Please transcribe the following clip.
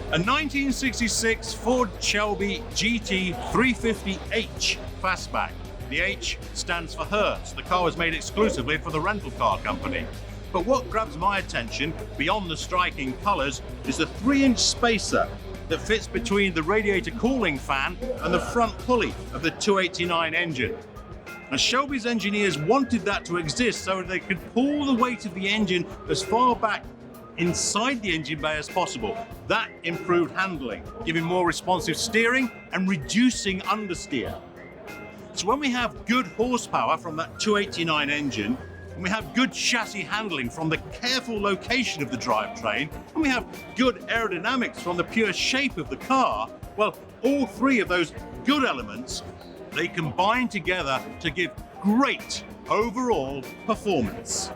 A 1966 Ford Shelby GT350H Fastback. The H stands for Hertz. The car was made exclusively for the rental car company. But what grabs my attention, beyond the striking colours, is the 3-inch spacer that fits between the radiator cooling fan and the front pulley of the 289 engine. And Shelby's engineers wanted that to exist so they could pull the weight of the engine as far back inside the engine bay as possible. That improved handling, giving more responsive steering and reducing understeer. So when we have good horsepower from that 289 engine, and we have good chassis handling from the careful location of the drivetrain, and we have good aerodynamics from the pure shape of the car, well, all three of those good elements, they combine together to give great overall performance.